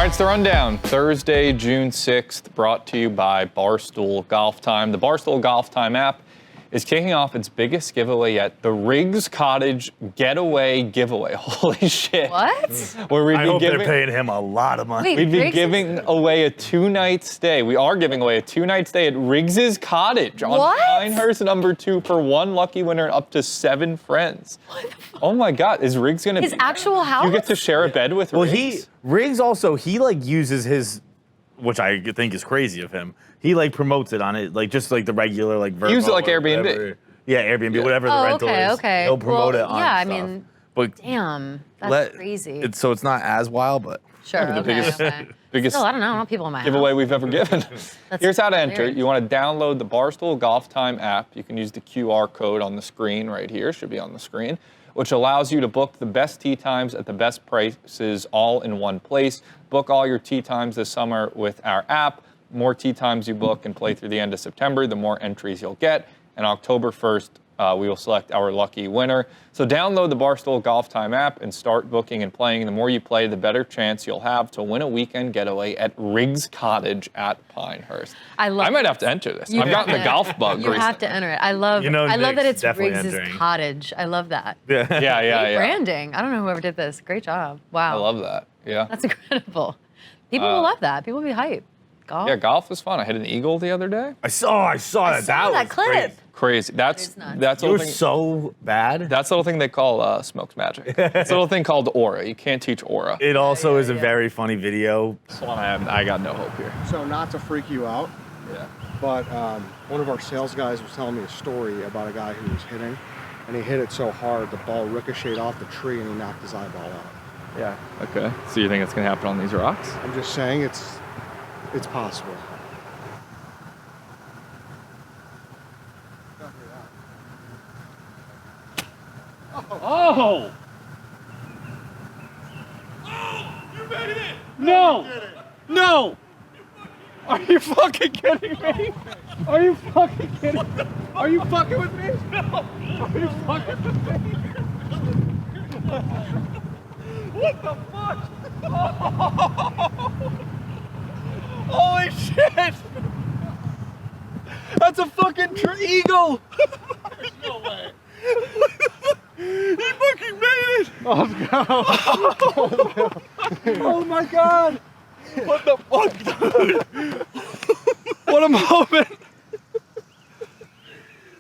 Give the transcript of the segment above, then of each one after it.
All right, it's the rundown. Thursday, June 6th, brought to you by Barstool Golf Time. The Barstool Golf Time app is kicking off its biggest giveaway yet, the Riggs Cottage Getaway Giveaway. Holy shit. What? Where I hope they're paying him a lot of money. Wait, we'd be Riggs giving away a 2-night stay. We are giving away a 2-night stay at Riggs's Cottage on What? Pinehurst number 2 for one lucky winner and up to 7 friends. What the fuck? Oh my God, is Riggs gonna His be actual house? You get to share a bed with Well, Riggs? Riggs also, he like uses his, which I think is crazy of him. He like promotes it on it, like just like the regular like Verbo. Use it like or Airbnb. whatever. Yeah, Airbnb, Yeah. whatever the Oh, rental is. okay. He'll promote Well, it on yeah, I stuff. mean, But damn, that's crazy. So it's not as wild, but Sure, the okay, biggest- okay. biggest Still, I don't know. I don't know people in my giveaway house. we've ever given. Here's how to enter. hilarious. You want to download the Barstool Golf Time app. You can use the QR code on the screen right here. Should be on the screen, which allows you to book the best tee times at the best prices all in one place. Book all your tee times this summer with our app. More tee times you book and play through the end of September, the more entries you'll get. And October 1st, we will select our lucky winner. So download the Barstool Golf Time app and start booking and playing. The more you play, the better chance you'll have to win a weekend getaway at Riggs Cottage at Pinehurst. I might have to enter this. You I've gotten have the to- golf bug You recently. have to enter it. I love that Nick's it's definitely Riggs' entering. cottage. I love that. Yeah. Branding. I don't know whoever did this. Great job. Wow. I love that. Yeah. That's incredible. People will love that. People will be hyped. Golf. Yeah, golf is fun. I hit an eagle the other day. I saw that. saw that was clip. crazy. Crazy. That's is nuts. that's a You were little thing. so bad. That's a little thing they call smoked magic. It's a little thing called aura. You can't teach aura. It also is a yeah. very funny video. This one I got no hope here. So not to freak you out, Yeah. but one of our sales guys was telling me a story about a guy who was hitting, and he hit it so hard the ball ricocheted off the tree and he knocked his eyeball out. Yeah. Okay. So you think it's gonna happen on these rocks? I'm just saying it's possible. Oh! You made it! No! You did it. No! Are you fucking kidding me? Are you fucking kidding me? Are you fucking with me? No! Are you fucking with me? What the fuck? Holy shit! That's a fucking eagle! There's no way. He fucking made it! Oh my god! What the fuck, dude? What a moment!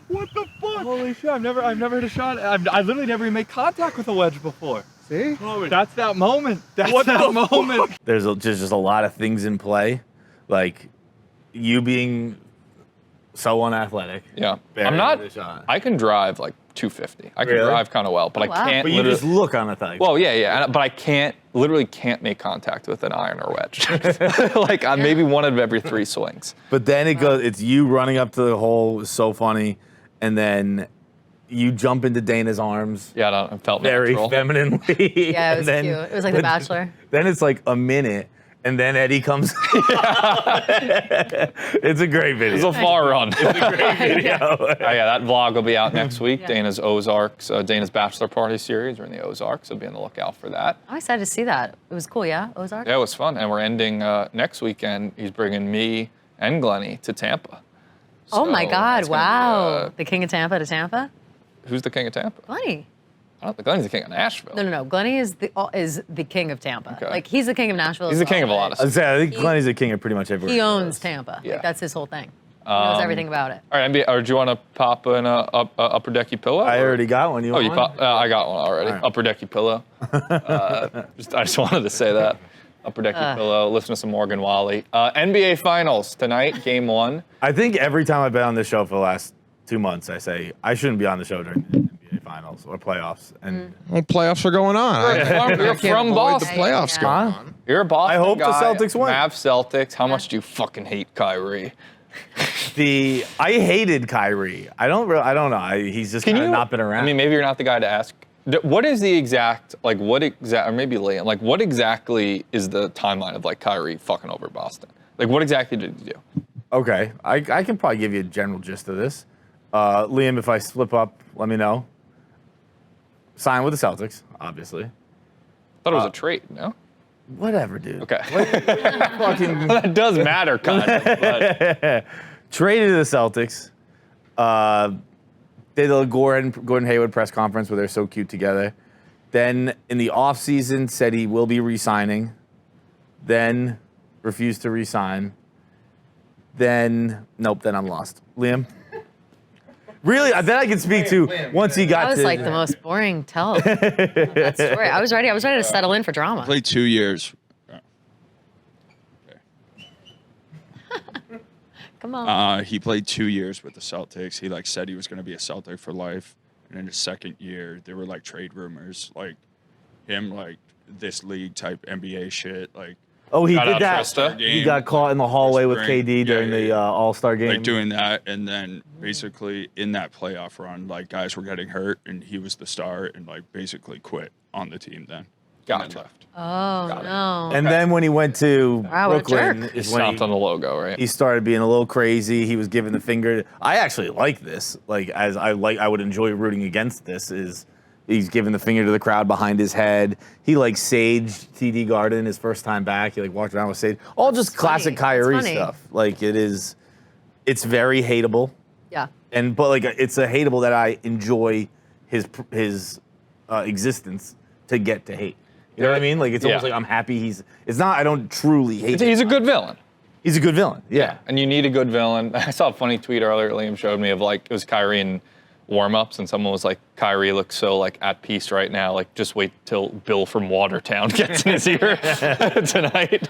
What the fuck? Holy shit! I've never hit a shot. I literally never even made contact with a wedge before. See? That's that moment. That's that moment. There's just a lot of things in play, like you being so unathletic. Yeah. Barely I'm not. hit a shot. I can drive like 250. I can Really? drive kind of well, but Oh, I wow. can't. But you literally, just look unathletic. Well, yeah. But I literally can't make contact with an iron or wedge. Like maybe one of every 3 swings. But then it goes. It's you running up to the hole. So funny, and then you jump into Dana's arms. Yeah, it felt Very natural. femininely. Yeah, it and was then- cute. It was like The Bachelor. Then it's like a minute, and then Eddie comes. It's a great video. It's a far run. It's a great video. Oh, yeah, that vlog will be out next week. Yeah. Dana's Ozarks, Dana's Bachelor Party series. We're in the Ozarks, so be on the lookout for that. I'm excited to see that. It was cool, yeah? Ozark? Yeah, it was fun. And we're ending next weekend. He's bringing me and Glennie to Tampa. Oh my So God, that's gonna wow. be, The king of Tampa to Tampa? who's the king of Tampa? Glennie. I don't think Glennie's the king of Nashville. No. Glennie is the king of Tampa. Okay. Like, he's the king of Nashville. He's as the king well, of a lot but of I'd say, I think Glennie's the king of pretty much everywhere. He owns Tampa. Yeah. Like, that's his whole thing. He knows everything about it. All right, NBA, or do you want to pop an upper decky pillow? I or- already got one. You Oh, want you one? pop? I got one already. All right. Upper decky pillow. I just wanted to say that. Upper decky pillow. Listen to some Morgan Wallen. NBA Finals tonight, Game 1. I think every time I've been on this show for the last 2 months, I say I shouldn't be on the show during the NBA Finals or playoffs. And Well, playoffs are going on. You're from avoid Boston. the playoffs Yeah. going Huh? on. You're a Boston I hope the guy. Celtics win. Mavs Celtics. How much do you fucking hate Kyrie? I hated Kyrie. I don't know. He's just kind of not been around. I mean, maybe you're not the guy to ask. What is the exact, or maybe Liam, like what exactly is the timeline of like Kyrie fucking over Boston? Like what exactly did he do? Okay, I can probably give you a general gist of this. Liam, if I slip up, let me know. Sign with the Celtics, obviously. I thought it was a trade, no? Whatever, dude. Okay. Fucking That does matter, kind of. But traded to the Celtics. Did the Gordon Hayward press conference where they're so cute together. Then in the offseason said he will be re-signing. Then refused to re-sign. Then nope. Then I'm lost. Liam. Really? Then I can speak to once he got That was to. like the most boring tell of that story. I was ready to settle in for drama. Played 2 years. Come on. He played 2 years with the Celtics. He like said he was going to be a Celtic for life. And in his second year, there were like trade rumors, like him, like this league type NBA shit, like. Oh, he Shout did out that. Trista. He got caught in the hallway with Spring. KD during the All-Star game. Like doing that, and then basically in that playoff run, like guys were getting hurt, and he was the star, and like basically quit on the team then. And then Gotcha. left. Oh, no. And then when he went to Wow, what a Brooklyn, jerk. he is when stomped on the logo, right? he started being a little crazy. He was giving the finger. I actually like this. Like I would enjoy rooting against this. Is he's giving the finger to the crowd behind his head. He like saged TD Garden his first time back. He like walked around with sage. All just classic funny. That's Kyrie funny. stuff. Like it's very hateable. Yeah. But like it's a hateable that I enjoy his existence to get to hate. You know what I mean? Like it's almost Yeah. like I'm happy it's not I don't truly hate him. He's a good villain. He's a good villain. Yeah. And you need a good villain. I saw a funny tweet earlier Liam showed me of like, it was Kyrie in warm-ups and someone was like, Kyrie looks so like at peace right now. Like just wait till Bill from Watertown gets in his ear tonight.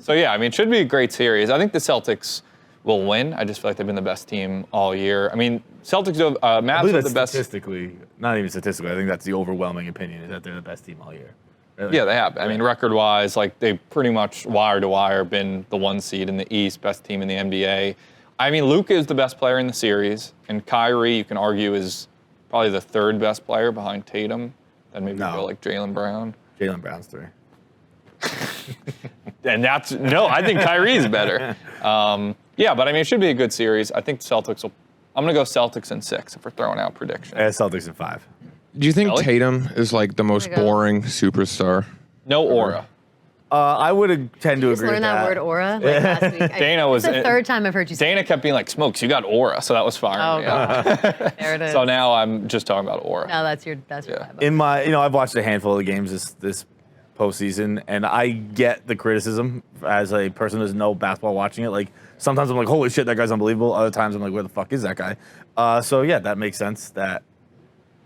So yeah, I mean, it should be a great series. I think the Celtics will win. I just feel like they've been the best team all year. I mean, Celtics, I Mavs believe are that's the best. statistically, not even statistically, I think that's the overwhelming opinion is that they're the best team all year. Really? Yeah, they have. I mean, record-wise, like they pretty much wire to wire been the 1 seed in the East, best team in the NBA. I mean, Luka is the best player in the series, and Kyrie, you can argue, is probably the 3rd best player behind Tatum. Then maybe No. go like Jaylen Brown. Jaylen Brown's 3. And I think Kyrie's better. Yeah, but I mean, it should be a good series. I think the Celtics will. I'm gonna go Celtics in 6 if we're throwing out predictions. Celtics in 5. Do you think Ellie? Tatum is like the most There you go. boring superstar? No aura. I would tend to Just agree with learned that word aura like last week. Dana was- It's the 3rd time I've heard you say Dana kept being like, "Smokes, you got aura," so that was firing Oh, me up. God. There it is. So now I'm just talking about aura. No, that's your Yeah. vibe. In my, I've watched a handful of games this postseason, and I get the criticism as a person who doesn't know basketball watching it. Like sometimes I'm like, holy shit, that guy's unbelievable. Other times I'm like, where the fuck is that guy? So yeah, that makes sense that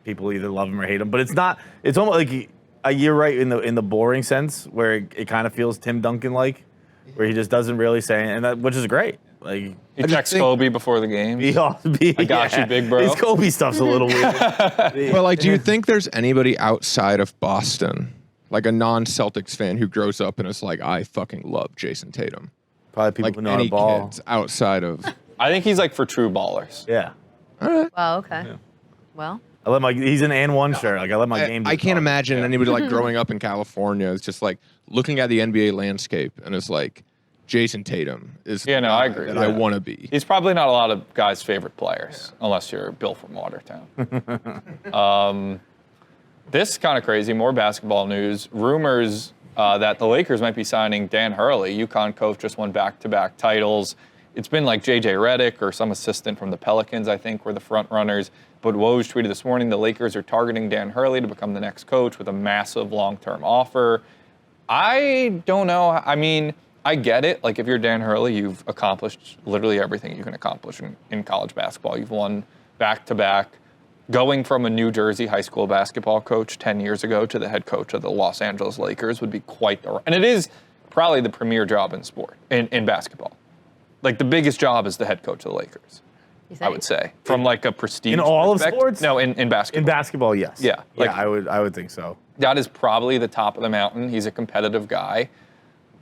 people either love him or hate him. But it's not. It's almost like you're right in the boring sense where it kind of feels Tim Duncan like, where he just doesn't really say, which is great. Like He texts Kobe before the game. I got you, big bro. His Kobe stuff's a little weird. But like, do you think there's anybody outside of Boston, like a non-Celtics fan who grows up and is like, I fucking love Jason Tatum? Probably people Like who know how to any ball. kids outside of. I think he's like for true ballers. Yeah. Well, okay. Well, He's an and one shirt. Like I let my game. I can't imagine anybody like growing up in California is just like looking at the NBA landscape and is like, Jason Tatum is Yeah, no, the I guy agree. that Yeah. I want to be. He's probably not a lot of guys' favorite players, unless you're Bill from Watertown. This is kind of crazy. More basketball news. Rumors that the Lakers might be signing Dan Hurley. UConn coach just won back-to-back titles. It's been like J.J. Redick or some assistant from the Pelicans, I think, were the front runners. But Woj tweeted this morning the Lakers are targeting Dan Hurley to become the next coach with a massive long-term offer. I don't know. I mean, I get it. Like, if you're Dan Hurley, you've accomplished literally everything you can accomplish in college basketball. You've won back-to-back. Going from a New Jersey high school basketball coach 10 years ago to the head coach of the Los Angeles Lakers would be quite the... And it is probably the premier job in sport, in basketball. Like, the biggest job is the head coach of the Lakers, you I would say. From, like, a prestige In all of perspective. sports? No, in basketball. In basketball, yes. Yeah, like- I would think so. That is probably the top of the mountain. He's a competitive guy.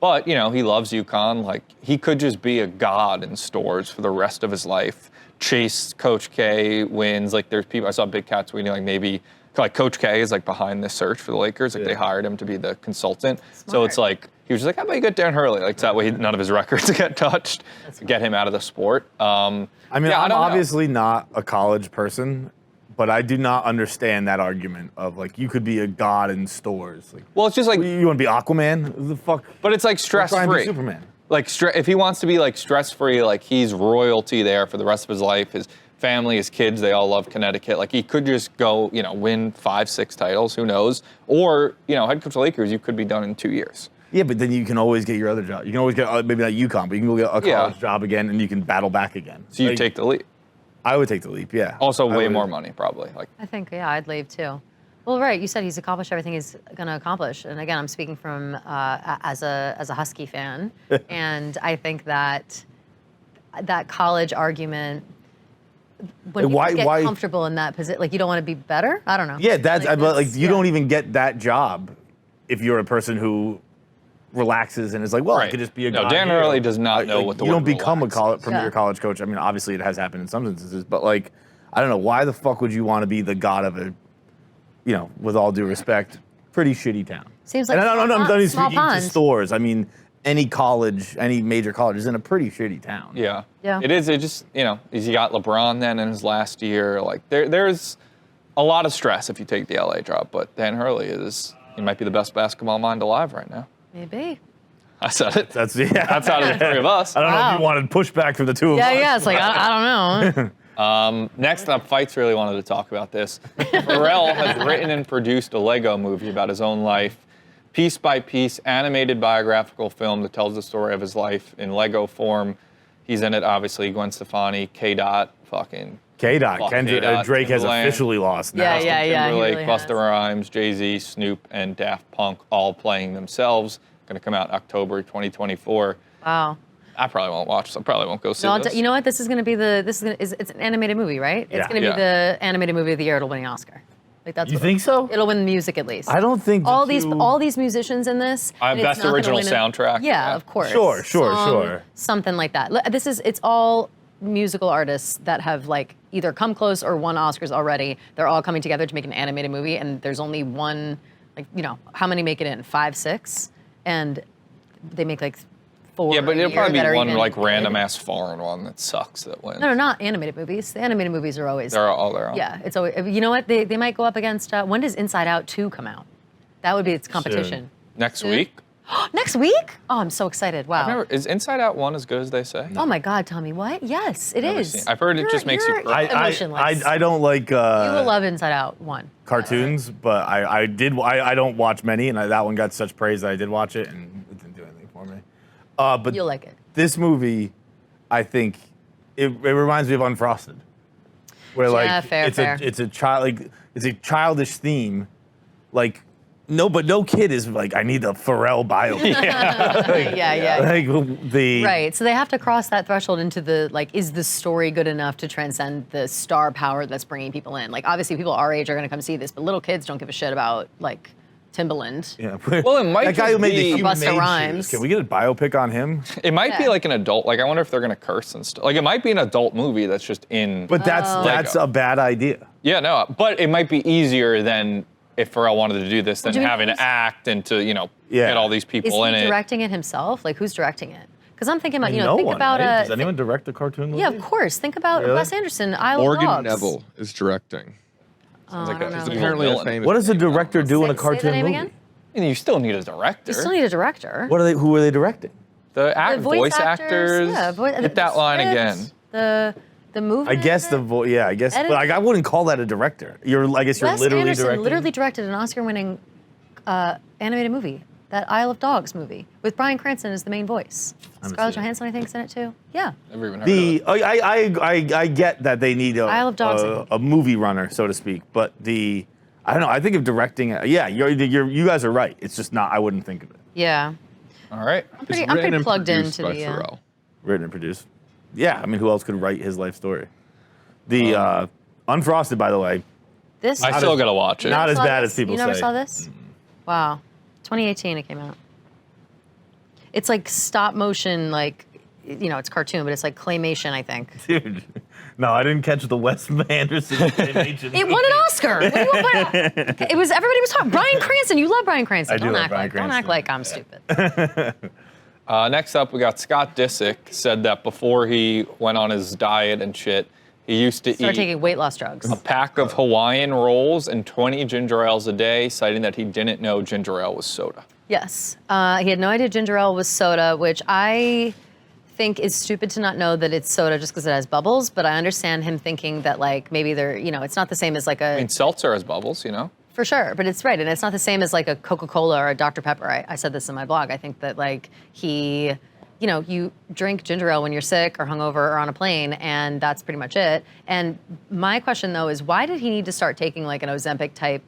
But, you know, he loves UConn. Like, he could just be a god in stores for the rest of his life. Chase Coach K wins. Like, there's people, I saw Big Cat tweeting, like, maybe, like, Coach K is, like, behind this search for the Lakers. Like, they hired him to be the consultant. So it's like, he was just like, how about you get Dan Hurley? Like, so that way none of his records get touched. Get him out of the sport. I mean, yeah, I I'm don't know. obviously not a college person, but I do not understand that argument of like you could be a god in stores. Like, Well, it's just like, you want to be Aquaman? Who the fuck? but it's like Try and be stress-free. Superman. Like, if he wants to be like stress-free, like he's royalty there for the rest of his life. His family, his kids, they all love Connecticut. Like he could just go, win 5-6 titles. Who knows? Or head coach of the Lakers, you could be done in 2 years. Yeah, but then you can always get your other job. You can always get maybe not UConn, but you can go get a college job again, and you can battle back again. So you Like, take the leap. I would take the leap. Yeah. Also, I way would. more money, probably. Like, I think, yeah, I'd leave too. Well, right, you said he's accomplished everything he's going to accomplish. And again, I'm speaking from as a Husky fan. And I think that college argument, when Why- you get why- comfortable in that position, like you don't want to be better? I don't know. Yeah, that's like you yeah. don't even get that job if you're a person who relaxes and is like, well, I Right. could just be a No, guy. Dan here. Hurley does not know Like, what the you word don't become relax a is. premier Yeah. college coach. I mean, obviously it has happened in some instances, but like, I don't know why the fuck would you want to be the god of a, with all due respect, pretty shitty town. Seems like and I'm not even small speaking to pond. stores. I mean, any college, any major college is in a pretty shitty town. yeah. Yeah. It is. It just, you got LeBron then in his last year. Like, there's a lot of stress if you take the LA job, but Dan Hurley he might be the best basketball mind alive right now. Maybe. I said it. That's That's out of the three of us. I don't know if Wow. you wanted pushback from the two of us. Yeah, it's like, I don't know. Next up, Fights really wanted to talk about this. Pharrell has written and produced a Lego movie about his own life, piece by piece, animated biographical film that tells the story of his life in Lego form. He's in it, obviously, Gwen Stefani, K-Dot, fucking K-Dot. Fuck Drake has Timberland. officially lost now. Yeah, yeah, yeah. he Timberlake, really Busta has. Rhymes, Jay-Z, Snoop, and Daft Punk all playing themselves. Going to come out October 2024. Wow. I probably won't watch, so I probably won't go see No, this. you know what? This is going to be it's an animated movie, right? Yeah. It's going to Yeah. be the animated movie of the year. It'll win an Oscar. Like that's You what- think so? It'll win music at least. I don't think all these musicians in this. and it's Best not gonna original win soundtrack, Yeah, yeah. of course. Sure. Something like that. It's all musical artists that have like either come close or won Oscars already. They're all coming together to make an animated movie, and there's only one. Like how many make it in? 5, 6, and they make like 4. Yeah, but it'll a year probably that be are one even like good. random ass foreign one that sucks that wins. No, not animated movies. The animated movies are always. They're all their own. Yeah, it's always. You know what? They might go up against. When does Inside Out 2 come out? That would be its competition. Next week? Next week? Oh, I'm so excited! Wow. Is Inside Out 1 as good as they say? Oh my God, Tommy, what? Yes, it Never is. seen- I've heard it just makes you you're cry. emotionless. I don't like You will love Inside Out 1. cartoons, but I don't watch many, and that one got such praise that I did watch it, and it didn't do anything for me. But You'll like it. this movie, I think, it reminds me of Unfrosted, where like Yeah, fair, fair. it's a childish theme, like. No kid is like, I need a Pharrell biopic. Yeah. Like the Right. So they have to cross that threshold into the like, is the story good enough to transcend the star power that's bringing people in? Like, obviously, people our age are going to come see this, but little kids don't give a shit about like Timbaland. Yeah. Well, it might that guy just who made the be- Human Busta Made Rhymes. shoes. Can we get a biopic on him? It might be Yeah. like an adult. Like, I wonder if they're going to curse and stuff. Like, it might be an adult movie that's just in. But that's Lego. a bad idea. Yeah, no. But it might be easier than if Pharrell wanted to do this than do you mean having to he's- act and to, Yeah. get all these Is people in he it. directing it himself? Like, who's directing it? Because I'm thinking about, No think one, about right? Does anyone direct a cartoon movie? Yeah, of course. Think about Really? Wes Anderson, Isle Morgan of Dogs. Neville is directing. Sounds like I don't he's know. a cool Apparently a villain. famous. What does a director do in a Say the cartoon name movie? again? And you still need a director. You still need a director. Who are they directing? The The voice actors. Yeah, Hit that line again. The movie. I guess I guess, but like I wouldn't call that a director. I guess you're Wes literally Anderson directing. literally directed an Oscar-winning animated movie, that Isle of Dogs movie, with Bryan Cranston as the main voice. haven't Scarlett seen it. Johansson, I think, is in it too. Yeah. Never even heard of it. I get that they need Isle of Dogs, I think. a movie runner, so to speak, but I don't know. I think of directing. Yeah, you guys are right. It's just not. I wouldn't think of it. Yeah. All right. I'm It's pretty written and plugged produced into by the. Pharrell. Written and produced. Yeah, I mean, who else could write his life story? The Unfrosted, by the way, This. I still got to watch it. not as saw bad this? as people You never say. saw this? Wow. 2018 it came out. It's like stop motion, like, it's cartoon, but it's like claymation, I think. Dude, no, I didn't catch the Wes Anderson. It won an Oscar. What do you want? It was, everybody was talking. Bryan Cranston, you love Bryan Cranston. I do Don't love act Bryan like, don't act Cranston. like I'm stupid. Next up, we got Scott Disick said that before he went on his diet and shit, He used to Started eat taking weight loss drugs. a pack of Hawaiian rolls and 20 ginger ales a day, citing that he didn't know ginger ale was soda. Yes. He had no idea ginger ale was soda, which I think is stupid to not know that it's soda just because it has bubbles, but I understand him thinking that like maybe they're, it's not the same as like a... I mean, seltzer has bubbles, For sure, but it's right, and it's not the same as like a Coca-Cola or a Dr. Pepper. I said this in my blog. I think that like you drink ginger ale when you're sick or hungover or on a plane, and that's pretty much it. And my question though is, why did he need to start taking like an Ozempic type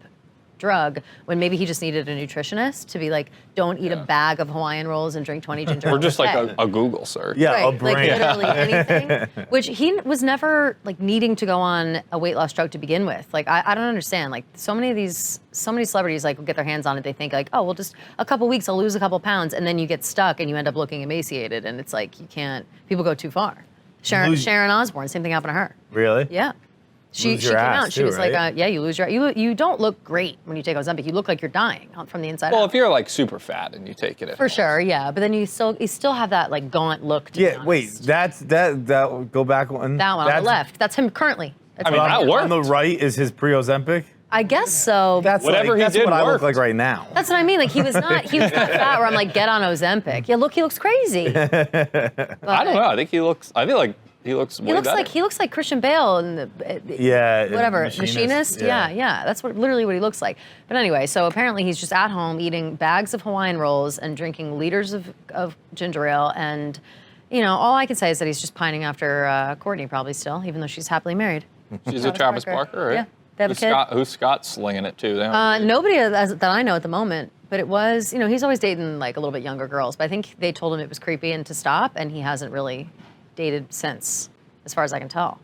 drug when maybe he just needed a nutritionist to be like, don't eat a bag of Hawaiian rolls and drink 20 ginger ale. Or just a like day. a Google search. Yeah, Right, a brain. like literally anything. Which he was never like needing to go on a weight loss drug to begin with. Like I don't understand. Like so many celebrities like will get their hands on it. They think like, oh, well, just a couple weeks, I'll lose a couple pounds, and then you get stuck and you end up looking emaciated. And it's like you can't. People go too far. Sharon Osbourne, same thing happened to her. Really? Yeah. She Lose your came ass out. She too, was right? like, yeah, you lose your. You don't look great when you take Ozempic. You look like you're dying from the inside Well, out. if you're like super fat and you take it, For sure, yeah. But then you still have that like gaunt look. To be Yeah, wait, honest. that go back one. That one on the left. That's him currently. That's I mean, him. that On worked. the right is his pre-Ozempic. I guess so. That's Whatever he that's did what I look worked. like right now. That's what I mean. Like he was not fat where I'm like, get on Ozempic. Yeah, look, he looks crazy. I don't know. I feel like he looks way better. He looks like Christian Bale and whatever machinist. Yeah. That's literally what he looks like. But anyway, so apparently he's just at home eating bags of Hawaiian rolls and drinking liters of ginger ale, and all I can say is that he's just pining after Courtney probably still, even though she's happily married. She's a Travis Barker, right? Yeah, they have a kid. Who's Scott slinging it to? Nobody that I know at the moment, but it was, he's always dating like a little bit younger girls, but I think they told him it was creepy and to stop, and he hasn't really dated since, as far as I can tell.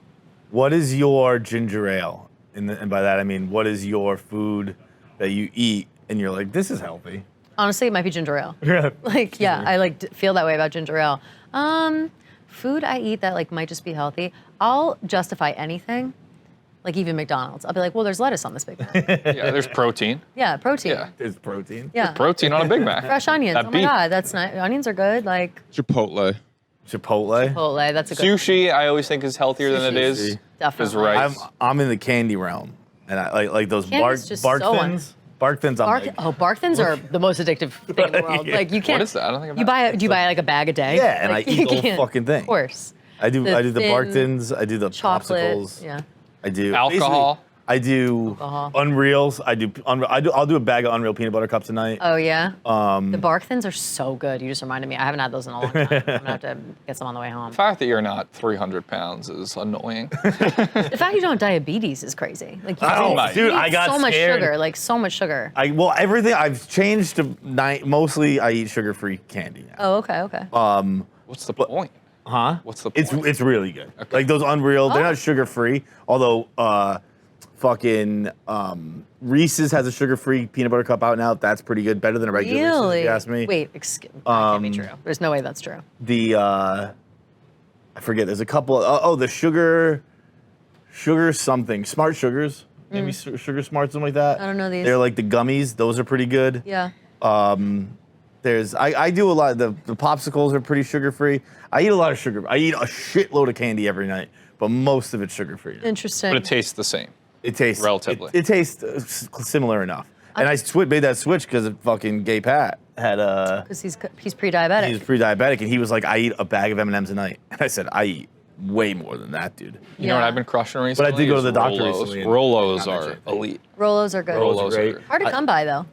What is your ginger ale? And by that I mean, what is your food that you eat and you're like, this is healthy? Honestly, it might be ginger ale. Yeah. Like, yeah, I feel that way about ginger ale. Food I eat that like might just be healthy. I'll justify anything, like even McDonald's. I'll be like, well, there's lettuce on this Big Mac. Yeah, there's protein. Yeah, protein. Yeah. There's protein. Yeah. Protein on a Big Mac. Fresh onions. That Oh my beef. God, that's nice. Onions are good. Like Chipotle. Chipotle. Chipotle, that's a good Sushi, I always think is healthier than it Sushi. is. Definitely. Is rice. I'm in the candy realm, and I like those Candy's just bark so thins. Bark thins. I'm like, Bark thins are the most addictive thing in the world. Yeah. Like you can't. What is that? I don't think I've You had do you buy like a bag a day? Yeah, and Like, I eat you the whole can't. fucking thing. Of course. I do the bark thin thins. I do the Chocolate. popsicles. Yeah. I do Alcohol. basically, I do Alcohol. Unreals. I'll do a bag of Unreal peanut butter cups tonight. Oh yeah. The bark thins are so good. You just reminded me. I haven't had those in a long time. I'm gonna have to get some on the way home. The fact that you're not 300 pounds is annoying. The fact you don't have diabetes is crazy. Like you Oh, eat- dude, you I eat got so much scared. sugar. Like so much sugar. Everything I've changed to mostly I eat sugar-free candy now. Oh okay. What's the point? Huh? What's the point? It's really good. Like those Unreal, they're not sugar-free. Although fucking Reese's has a sugar-free peanut butter cup out now. That's pretty good. Better than a regular Reese's, Really? if you ask me. Wait, that can't be true. There's no way that's true. The I forget. There's a couple. The sugar something. Smart Sugars. Maybe Sugar Smart, something like that. I don't know these. They're like the gummies. Those are pretty good. Yeah. I do a lot. The popsicles are pretty sugar-free. I eat a lot of sugar. I eat a shitload of candy every night, but most of it's sugar-free. Interesting. But it tastes the same. It tastes Relatively. It tastes similar enough. And I made that switch because fucking Gay Pat had Because he's pre-diabetic. he was pre-diabetic, and he was like, I eat a bag of M&Ms a night. And I said, I eat way more than that, dude. You know what I've been crushing recently? But I did go to is the doctor Rolos. recently and Rolos got are mentioned. elite. Rolos are good. Rolos great. are Hard to come by though.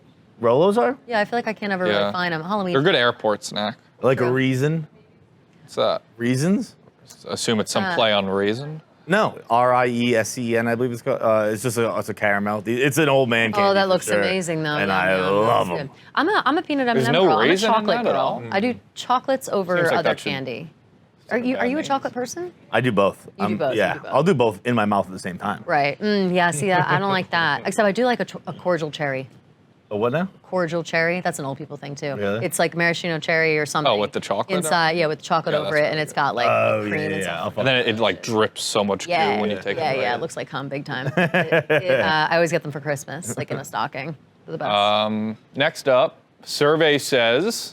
Rolos are? Yeah, I feel like I can't ever Yeah. really find them. Halloween. They're a good airport snack. Like True. a Reason? What's that? Reasons? Assume it's some play on raisin. No, Riesen, I believe it's called. It's a caramel. It's an old man candy. Oh, that for looks sure. amazing though. And Yum, I yum. love That's them. good. I'm a peanut M&M There's no girl. I'm a raisin in chocolate that at girl. all? I do chocolates over Seems like other that should- candy. Are you a chocolate person? I do both. You do both, you Yeah, do both. I'll do both in my mouth at the same time. Right. Yeah. See, I don't like that. Except I do like a cordial cherry. A what now? Cordial cherry. That's an old people thing too. Really? It's like maraschino cherry or something. Oh, with the chocolate inside. Yeah, with chocolate Yeah, over that's it, and really it's got like Oh, cream and yeah. stuff. And then it like drips so much goo Yeah, when you take yeah, it. yeah. It looks like cum big time. I always get them for Christmas, like in a stocking. They're the best. Next up, survey says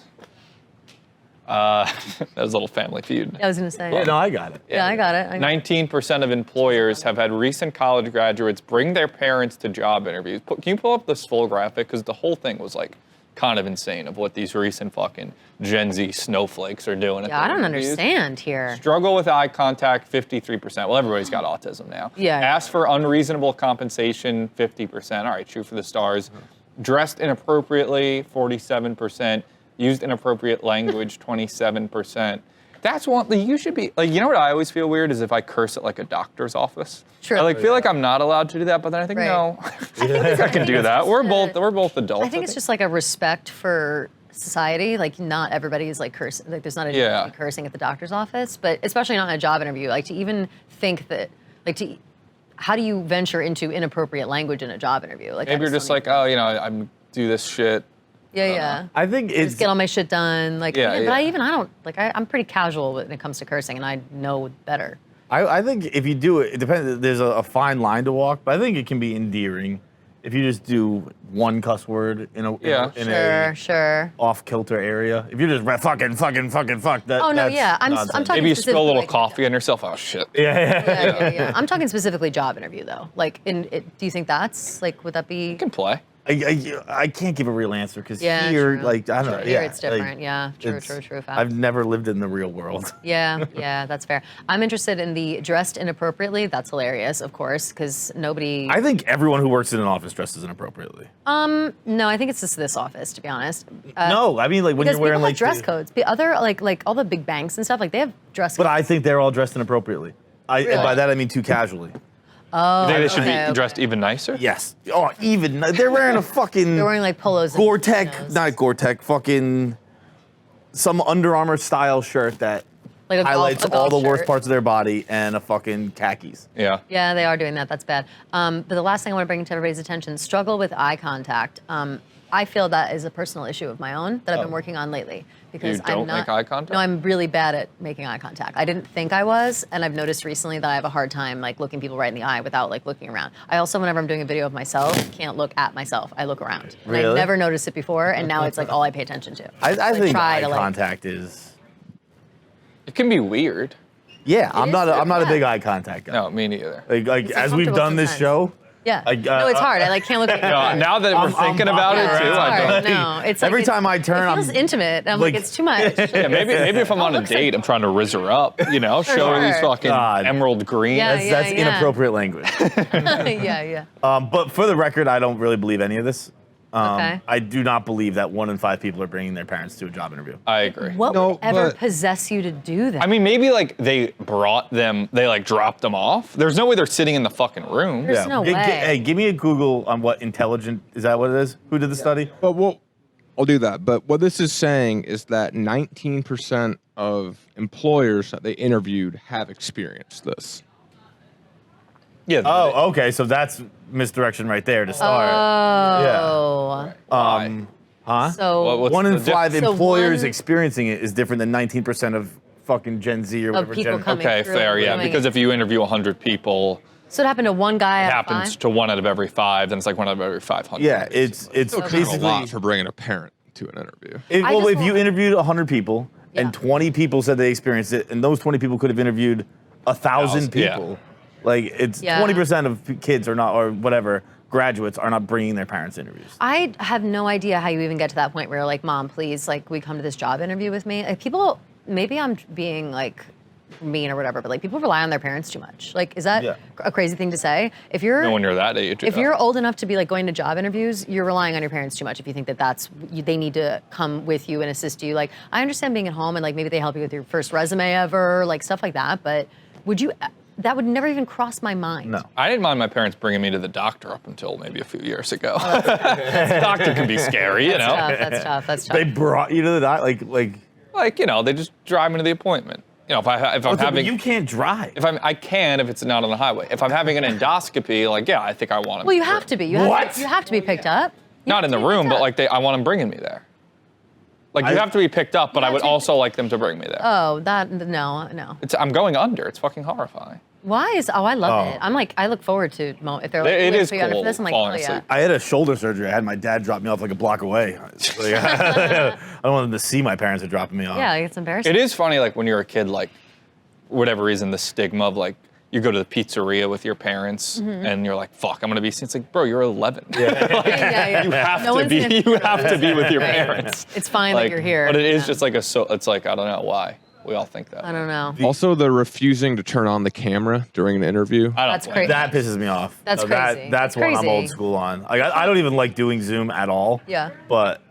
That was a little Family Feud. I was gonna say. Yeah, no, I got it. Yeah, I got it. 19% of employers have had recent college graduates bring their parents to job interviews. Can you pull up this full graphic? Because the whole thing was like kind of insane of what these recent fucking Gen Z snowflakes are doing. Yeah, I don't understand here. Struggle with eye contact, 53%. Well, everybody's got autism now. Yeah. Ask for unreasonable compensation, 50%. All right, shoot for the stars. Dressed inappropriately, 47%. Used inappropriate language, 27%. That's one. You should be like. You know what I always feel weird is if I curse at like a doctor's office. True. I like feel like I'm not allowed to do that, but then I think Right. no, I think I can do that. We're both adults. I think it's just like a respect for society. Like not everybody is like cursing. Like there's not a cursing at the doctor's office, but especially not in a job interview. Like to even think that, like to, how do you venture into inappropriate language in a job interview? Like maybe you're just like, oh, you know, I'm do this shit. Yeah. I think it's Just get all my shit done. Like, Yeah, but yeah. I don't like. I'm pretty casual when it comes to cursing, and I know better. I think if you do it, it depends. There's a fine line to walk, but I think it can be endearing if you just do one cuss word in a Sure. off kilter area. If you just fucking fuck. That, Oh no, that's yeah. I'm nonsense. talking. Maybe you spill a little specifically, like, coffee on yourself. Oh shit. Yeah. I'm talking specifically job interview though. Like, do you think that's like? Would that be? You can play. I can't give a real answer because Yeah, here, true. like, I don't know. Here Yeah, it's different. like, Yeah. True. Fact. I've never lived in the real world. Yeah, that's fair. I'm interested in the dressed inappropriately. That's hilarious, of course, because nobody. I think everyone who works in an office dresses inappropriately. No, I think it's just this office, to be honest. No, I mean, like, when Because you're wearing, people like, have dress codes. The other, like all the big banks and stuff, like they have dress codes. But I think they're all dressed inappropriately. And by that, I mean too casually. You think they should okay. be dressed even nicer? Yes. Oh, even. They're wearing a fucking. They're wearing like polos. and Gore-Tex, chinos. not Gore-Tex, fucking some Under Armour style shirt that Like a golf- highlights a golf all the worst shirt. parts of their body and a fucking khakis. Yeah. Yeah, they are doing that. That's bad. But the last thing I want to bring to everybody's attention: struggle with eye contact. I feel that is a personal issue of my own that I've been working on lately because You don't I'm not. make eye contact? No, I'm really bad at making eye contact. I didn't think I was, and I've noticed recently that I have a hard time like looking people right in the eye without like looking around. I also, whenever I'm doing a video of myself, can't look at myself. I look around. And I Really? never noticed it before, and now it's like all I pay attention to. I Like, think try eye to, like- contact is. It can be weird. Yeah, I'm is not. I'm not a yeah. big eye contact guy. No, me neither. Like It's as we've uncomfortable done this sometimes. show. Yeah. Like, no, it's hard. I like can't look at No, now that we're thinking about it Yeah, too, it's I hard. don't. No, it's like Every it- time I turn, it feels I'm intimate. I'm like, like- it's too much. Yeah, maybe if I'm on a looks like- date, I'm trying to rizz her up, you know, show her these sure. fucking God. emerald green. Yeah, that's inappropriate language. yeah. But for the record, I don't really believe any of this. Okay. I do not believe that 1 in 5 people are bringing their parents to a job interview. I agree. What No, would ever but- possess you to do that? I mean, maybe like they brought them, they like dropped them off. There's no way they're sitting in the fucking room. There's no way. Hey, give me a Google on what intelligent is. That what it is? Who did the study? But I'll do that. But what this is saying is that 19% of employers that they interviewed have experienced this. Yeah. Oh, okay. So that's misdirection right there to start. Oh. Huh? So What's 1 in the 5 So employers one- experiencing it is different than 19% of fucking Gen Z or whatever. people Gen coming Okay, through fair, and yeah. doing Because it. if you interview 100 people, So it happened to one guy it out of happens 5? to 1 out of every 5, then it's like 1 out of every 500. Yeah, it's Kind of a basically lot for bringing a parent to an interview. I well, just if you want- interviewed 100 people and Yeah. 20 people said they experienced it, and those 20 people could have interviewed 1,000 Yeah. people, like it's Yeah. 20% of kids are not, or whatever, graduates are not bringing their parents' interviews. I have no idea how you even get to that point where you're like, Mom, please, like, we come to this job interview with me. Like, people, maybe I'm being like mean or whatever, but like people rely on their parents too much. Like, is that Yeah. a crazy thing to say? If you're No, when you're that age. if yeah. you're old enough to be like going to job interviews, you're relying on your parents too much. If you think that they need to come with you and assist you. Like, I understand being at home and like maybe they help you with your first resume ever, like stuff like that. But that would never even cross my mind. No. I didn't mind my parents bringing me to the doctor up until maybe a few years ago. Doctor can be scary, you know. That's tough. That's tough. They brought you to the doc, like. Like, you know, they just drive me to the appointment. You know, if I'm Okay, having, but you can't drive. I can if it's not on the highway. If I'm having an endoscopy, like, yeah, I think I want them. Well, you have to be. You have What? To, you have to be picked up. You Not have in to the be room, picked but up. like I want them bringing me there. Like, you I- have to be picked up, but I have would to- also like them to bring me there. Oh, no. I'm going under. It's fucking horrifying. Why is? Oh, I love Oh. it. I'm like, I look forward to if they're like, It "Wait, is so you got it cool for this?" I'm like, falling oh yeah. asleep. I had a shoulder surgery. I had my dad drop me off like a block away. It's like, I don't want them to see my parents are dropping me off. Yeah, it's embarrassing. It is funny, like when you're a kid, like whatever reason, the stigma of like you go to the pizzeria with your parents and you're like, "Fuck, I'm gonna be." It's like, bro, you're 11. yeah. You have No to one's be. gonna- You have to be with your Right. parents. It's fine Like, that you're here. But it is Yeah. just like it's like I don't know why we all think that. I don't know. Also, the refusing to turn on the camera during an interview. I don't That's blame crazy. That pisses me off. That's No, crazy. That's That's one I'm crazy. old school on. Like, I don't even like doing Zoom at all. Yeah. But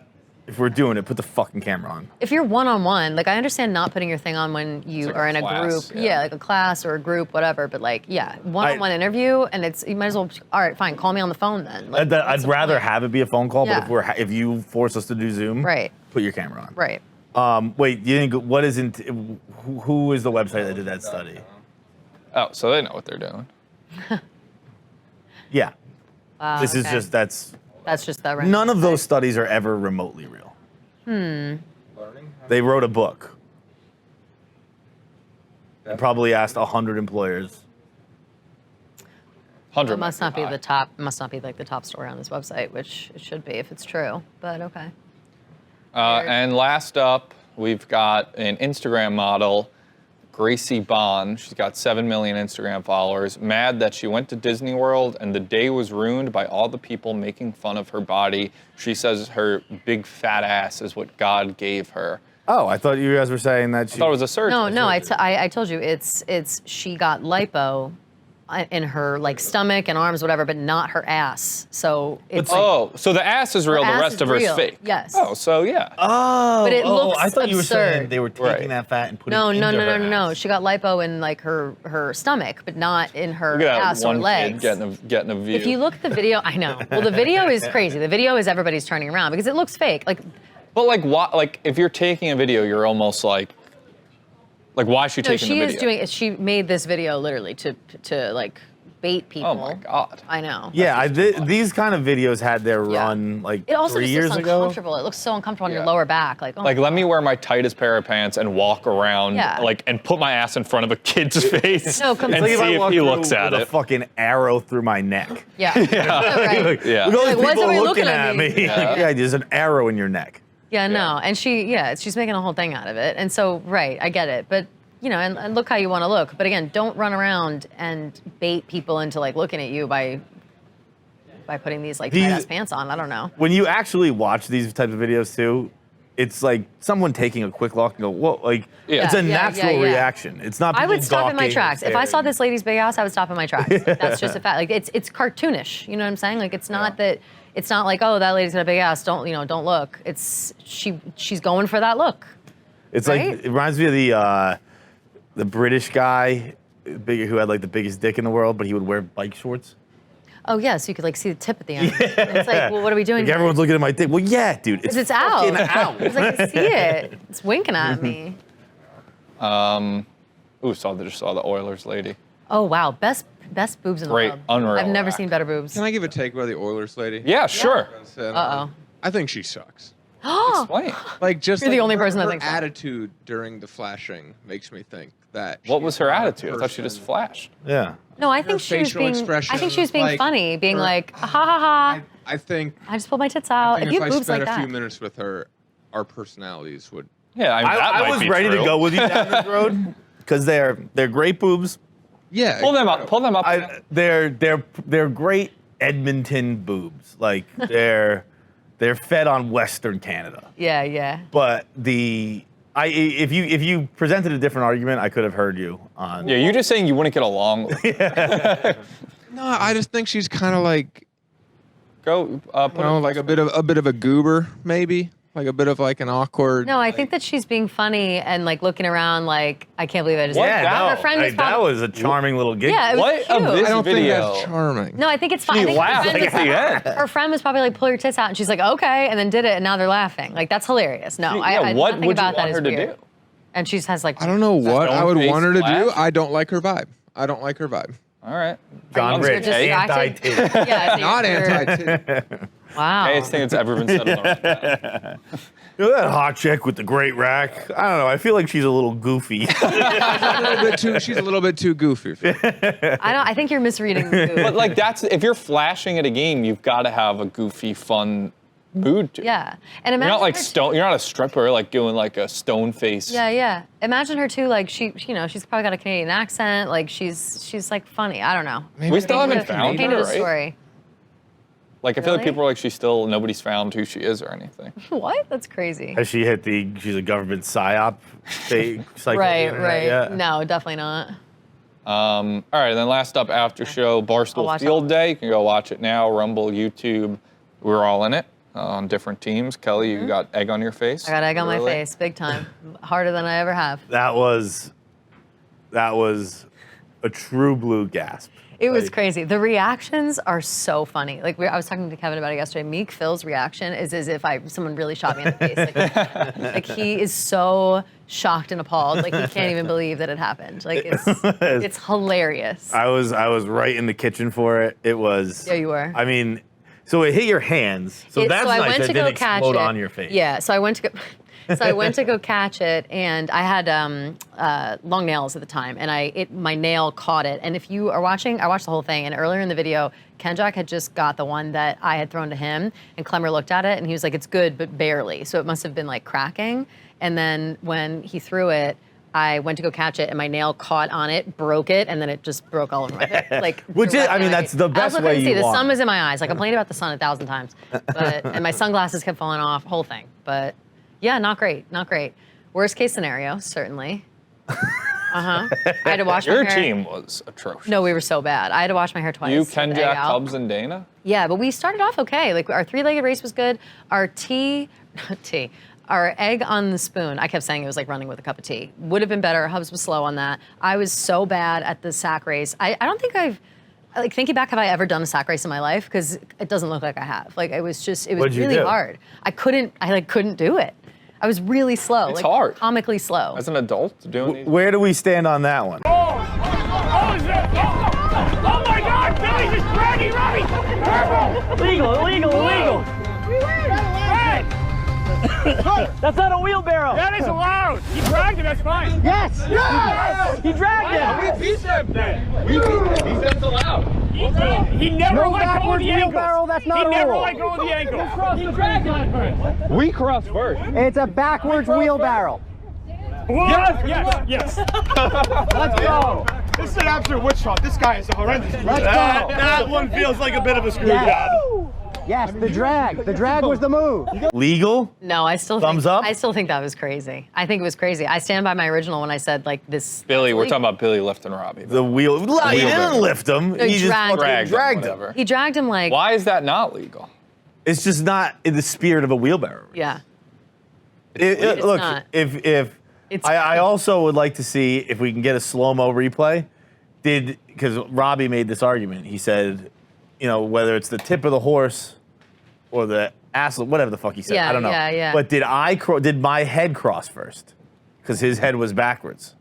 if we're doing it, put the fucking camera on. If you're one-on-one, like I understand not putting your thing on when you like are a in a class, group. yeah. Like a class or a group, whatever. But like, yeah, one-on-one interview, and you might as well. All right, fine. Call me on the phone then. Like, I'd what's the rather point? have it be a phone call, Yeah. but if you force us to do Zoom, Right. put your camera on. Right. Wait, you didn't. What isn't? Who is the website that did that study? Oh, so they know what they're doing. Yeah. Wow, This is okay. just that's. That's just that. None of those studies are ever remotely real. They wrote a book. And probably asked 100 employers. 100. It must might not be high. the top. Must not be like the top story on this website, which it should be if it's true. But okay. And last up, we've got an Instagram model, Gracie Bond. She's got 7 million Instagram followers. Mad that she went to Disney World and the day was ruined by all the people making fun of her body. She says her big fat ass is what God gave her. Oh, I thought you guys were saying that she. I thought it was a surgery. No, I told you it's she got lipo in her like stomach and arms, whatever, but not her ass. So it's like, Oh, so the ass is real, Her the ass rest is of her is real. fake. Yes. Oh, so yeah. Oh, But it looks I thought you were saying absurd. they were taking Right. that fat and putting no, it into her no. ass. She got lipo in like her stomach, but not in her Look at that ass or one legs. kid getting a view. If you look at the video, I know. Well, the video is crazy. The video is everybody's turning around because it looks fake. Like, But like, why, like if you're taking a video, you're almost like why is she no, taking she the is video? doing. She made this video literally to like bait people. Oh my God. I know. Yeah, these kind of videos had their Yeah. run like It also 3 just years looks ago. uncomfortable. It looks so uncomfortable on your Yeah. lower back. Like, oh Like, let me wear my tightest pair of pants and walk around, Yeah. like, and put my ass in front of a kid's face No, and completely. It's like see I if walk he through looks at with a it. fucking arrow through my neck. yeah. Right. Like, Yeah. Look at all Like, these why is people everybody looking looking at at me? me. Yeah. Yeah, there's an arrow in your neck. Yeah, no, and she's making a whole thing out of it, and so right, I get it, but you know, and look how you want to look, but again, don't run around and bait people into like looking at you by putting these like tight ass pants on. I don't know. When you actually watch these types of videos too, it's like someone taking a quick look and go, whoa, like Yeah. it's a Yeah, natural yeah. reaction. It's not. I people would stop in my gawking tracks. and If I saw staring. this lady's big ass, I would stop in my tracks. Like, that's just a fact. Like it's cartoonish. You know what I'm saying? Like it's not that. It's not like, oh, that lady's got a big ass. Don't look. It's she's going for that look. It's right? like it reminds me of the British guy, who had like the biggest dick in the world, but he would wear bike shorts. Oh yeah, so you could like see the tip at the end. It's like, well, what are we doing? Like here? everyone's looking at my dick. Well, yeah, dude, 'Cause it's out. fucking out. It's like I see it. It's winking at me. Ooh, just saw the Oilers lady. Oh wow, best boobs in the Great, world. unreal I've never act. seen better boobs. Can I give a take about the Oilers lady? Yeah, sure. Uh-oh. I think she sucks. Explain. Like just You're the like, only her- person that her thinks that. attitude during the flashing makes me think that. What she's was her not a attitude? I thought she just person- flashed. Yeah. No, I Her think she was facial being. I think she was being expressions, like, funny, being her- like, ha ha ha. I think. I just pulled my tits I out. think If you have I boobs spent like a few that, minutes with her, our personalities would. Yeah, I mean, that I might was be ready true. to go with you down this road because they're great boobs. Yeah. Pull them up. Pull them up. They're great Edmonton boobs. Like they're fed on Western Canada. yeah. But if you presented a different argument, I could have heard you on. Yeah, you're just saying you wouldn't get along with her. No, I just think she's kind of like, Go put you know, like a bit of a goober, maybe. Like a bit of like an awkward. No, I think that she's being funny and like looking around like, I can't believe I just. What? did that. Yeah, Her friend was that probably. was a charming little gig. Yeah, it was What cute. of this I don't think video? that's charming. No, I think it's fine. I She think her laughed friend like was- at the end. Her friend was probably like, pull your tits out, and she's like, okay, and then did it, and now they're laughing. Like that's hilarious. No, I what nothing would you about that want is her to weird. do? And she has like. I don't know what I would Stone-faced want her to do. flash? I don't like her vibe. I don't like her vibe. All right. John Are you Rich, distracted? anti-titty. Yeah, so Not you're- anti-titty. Wow. Gayest thing that's ever been said on the You know that hot chick with the great rack? I don't know. I feel like she's a little goofy. She's a little bit too goofy. I think you're misreading the movie. But like that's if you're flashing at a game, you've got to have a goofy, fun mood to it. Yeah. And You're imagine not like her stone. You're not a stripper like doing like a stone face. Yeah. Imagine her too. Like she's probably got a Canadian accent. Like she's like funny. I don't know. We still haven't found Painted her, a right? story. Like I feel like Really? people are like nobody's found who she is or anything. What? That's crazy. Has she hit she's a government psyop cycle of the Right. internet yet? No, definitely not. All right, and then last up after show, I'll Barstool watch Field it. Day. You can go watch it now. Rumble, YouTube. We're all in it on different teams. Kelly, you got egg on your face. Mm-hmm. I got egg on my Really? face, big time. Harder than I ever have. That was a true blue gasp. It was Like, crazy. The reactions are so funny. Like I was talking to Kevin about it yesterday. Meek Phil's reaction is as if someone really shot me in the face. Like he is so shocked and appalled. Like he can't even believe that it happened. Like it's hilarious. I was right in the kitchen for it. It was. Yeah, you were. I mean, so it hit your hands. So that's I nice. went That to didn't go catch explode it. on your face. Yeah. So I went to go. So I went to go catch it, and I had long nails at the time, and my nail caught it. And if you are watching, I watched the whole thing, and earlier in the video, Kenjack had just got the one that I had thrown to him, and Clemmer looked at it, and he was like, "It's good, but barely." So it must have been like cracking. And then when he threw it, I went to go catch it, and my nail caught on it, broke it, and then it just broke all over my face. Like, Which is, I mean, that's the best way you The want. sun was in my eyes. I complained about the sun 1,000 times, and my sunglasses kept falling off. Whole thing, but. Yeah, not great. Worst case scenario, certainly. I had to wash my Your hair. team was atrocious. No, we were so bad. I had to wash my hair twice. You, with the egg Kenjack, out. Tubbs, and Dana. Yeah, but we started off okay. Like our three-legged race was good. Our our egg on the spoon. I kept saying it was like running with a cup of tea. Would have been better. Hubs was slow on that. I was so bad at the sack race. I don't think thinking back, have I ever done a sack race in my life? Because it doesn't look like I have. Like it was What'd you really do? hard. I couldn't do it. I was really slow. It's like, hard. Comically slow. As an adult, doing these. Where do we stand on that one? Oh my God! Billy's just dragging Robbie! Illegal! Hey! That's not a wheelbarrow. That is allowed! He dragged him, that's fine. Yes! He dragged him. We beat them then. We beat them. He said it's allowed. He never No let go of backwards the ankle. wheelbarrow, that's not He a never rule. let go of the ankle. He dragged him. We crossed first. It's a backwards wheelbarrow. Yes. Let's go. This is an absolute witch hunt. This guy is a horrendous. Let's go. That one feels like a bit of a screw job. Yes, the drag. The drag was the move. Legal? No, I still Thumbs up? I still think that was crazy. I think it was crazy. I stand by my original when I said like this. Billy, we're talking about Billy lifting Robbie. The wheel. He didn't wheelbarrow. lift him. No, he He just dragged fucking him. dragged him. Whatever. He dragged him like. Why is that not legal? It's just not in the spirit of a wheelbarrow. Yeah. Look, not. if It's- I also would like to see if we can get a slow-mo replay. Because Robbie made this argument. He said, whether it's the tip of the horse or the ass, whatever the fuck he said. Yeah, I don't know. yeah. But did my head cross first? Because his head was backwards.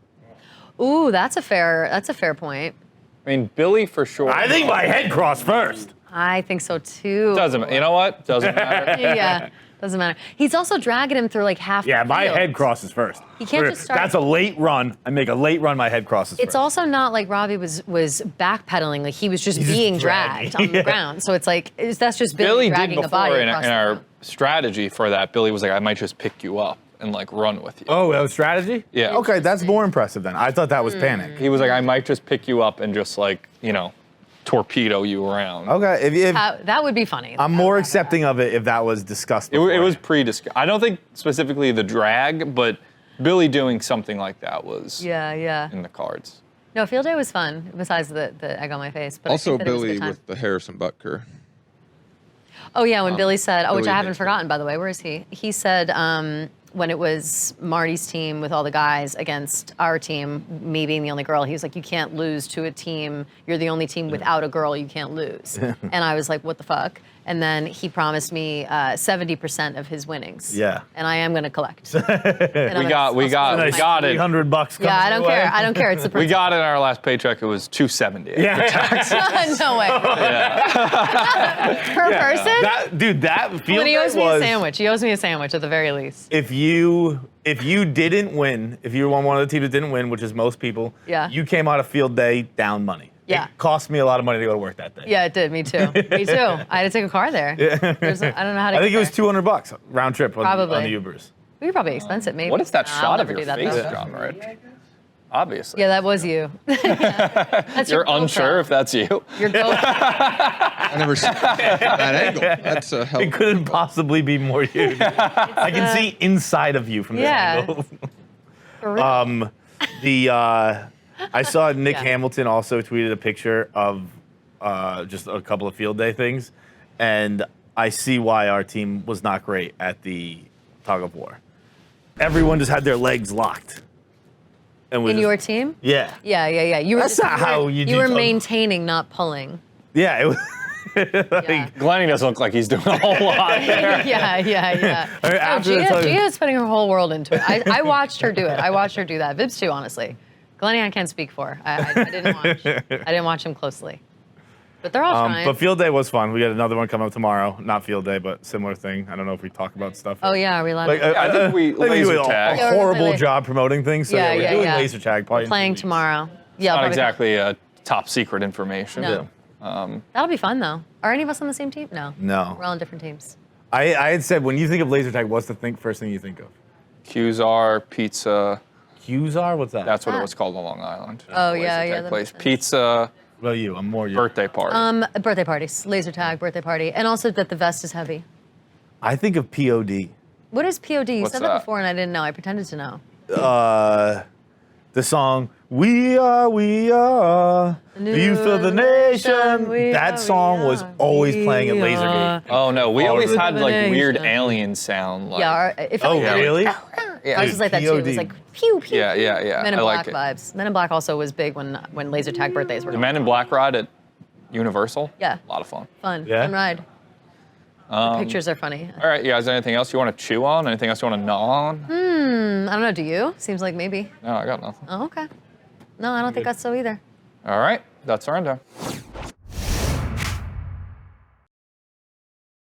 Ooh, that's a fair point. I mean, Billy for sure. I think my head crossed first. I think so too. Doesn't. You know what? Doesn't matter. Yeah. Doesn't matter. He's also dragging him through like half. Yeah, the my field. head crosses first. He can't just start- That's a late run. I make a late run, my head crosses It's first. also not like Robbie was backpedaling. Like he was just He's just being dragging. dragged on the ground. So it's like that's just Billy Billy did dragging a body before in across the our ground. strategy for that. Billy was like, I might just pick you up and like run with you. Oh, that was strategy? Yeah. Okay, that's more impressive then. I thought that Hmm. was panic. He was like, I might just pick you up and just like, torpedo you around. Okay, if That would be funny. I'm more accepting of it if that was discussed It was beforehand. pre-discussed. I don't think specifically the drag, but Billy doing something like that was Yeah. in the cards. No, field day was fun. Besides the egg on my face, but I Also, think that it was a Billy good time. with the Harrison Butker. Oh yeah, when Billy said, which Billy I haven't hates forgotten by the way. Where is he? He said when it was Marty's team with all the guys against our team, me being the only girl, he was like, you can't lose to a team. You're the only team without a girl. You can't lose. And I was like, what the fuck? And then he promised me 70% of his winnings. Yeah. And I am going to collect. We got it. $300. Yeah, I don't care. I don't care. It's the We principle. got it in our last paycheck. It was $270. Yeah. No way. Per person? That field When he owes day me a was sandwich. He owes me a sandwich at the very least. if you didn't win, if you were on one of the teams that didn't win, which is most people, Yeah. you came out of field day down money. Yeah. It cost me a lot of money to go to work that day. Yeah, it did. Me too. Me too. I had to take a car there. I don't know how to I think get it was there. $200 round trip on Probably. the Ubers. We could probably expense it, maybe. What is that Nah, I'll shot of never your do that, face, though. John Rich? Obviously. Yeah, that was you. That's your You're unsure GoPro. if that's you. Your GoPro. I never seen that angle. That's a hell. It couldn't possibly be more you. I can see inside of you from this Yeah. angle. For real. I saw Nick Yeah. Hamilton also tweeted a picture of just a couple of field day things, and I see why our team was not great at the tug of war. Everyone just had their legs locked. And was In just- your team? Yeah. Yeah. You were That's not how you do were tug of war. maintaining, not pulling. Yeah, it was. Yeah. Glennie doesn't look like he's doing a whole lot there. yeah. I mean, No, after the Gia, tug- Gia's putting her whole world into it. I watched her do it. I watched her do that. Vibs too, honestly. Glennie, I can't speak for. I didn't watch. I didn't watch him closely. But they're all trying. But field day was fun. We got another one coming up tomorrow. Not field day, but similar thing. I don't know if we talk about stuff. Oh yeah, are we allowed? Like, to I think we laser tag. Yeah, a we're horrible gonna play- job promoting things. So Yeah, we're yeah, doing yeah. laser tag. Probably in 2 playing weeks. tomorrow. Yeah, Not probably- exactly top secret information. No. That'll be fun though. Are any of us on the same team? No. No. We're all on different teams. I had said when you think of laser tag, what's the first thing you think of? Qzar, pizza. Qzar? What's that? That's what it Ah. was called on Long Island. Oh, Laser yeah, tag yeah, that place. makes sense. Pizza, What about you? I'm more you. birthday party. Birthday parties, laser tag, birthday party, and also that the vest is heavy. I think of POD. What is POD? You What's said that that? before and I didn't know. I pretended to know. The song "We Are the Youth of the Nation." We That are, song we was are, always playing at we Lasergate. Oh no, we always All had like weird Illumination. alien sound. Like, Yeah. It felt Oh, like really? yeah. I was just like that too. It was POD. like pew pew. Yeah, pew. yeah, yeah. Men in I Black like it. vibes. Men in Black also was big when laser tag birthdays were. The going Men in on. Black ride at Universal. Yeah. A lot of fun. Fun. Yeah? Fun ride. The pictures are funny. All right, you guys, anything else you want to chew on? Anything else you want to gnaw on? I don't know. Do you? Seems like maybe. No, I got nothing. Oh, okay. No, I don't think that's so either. All right, that's our rundown.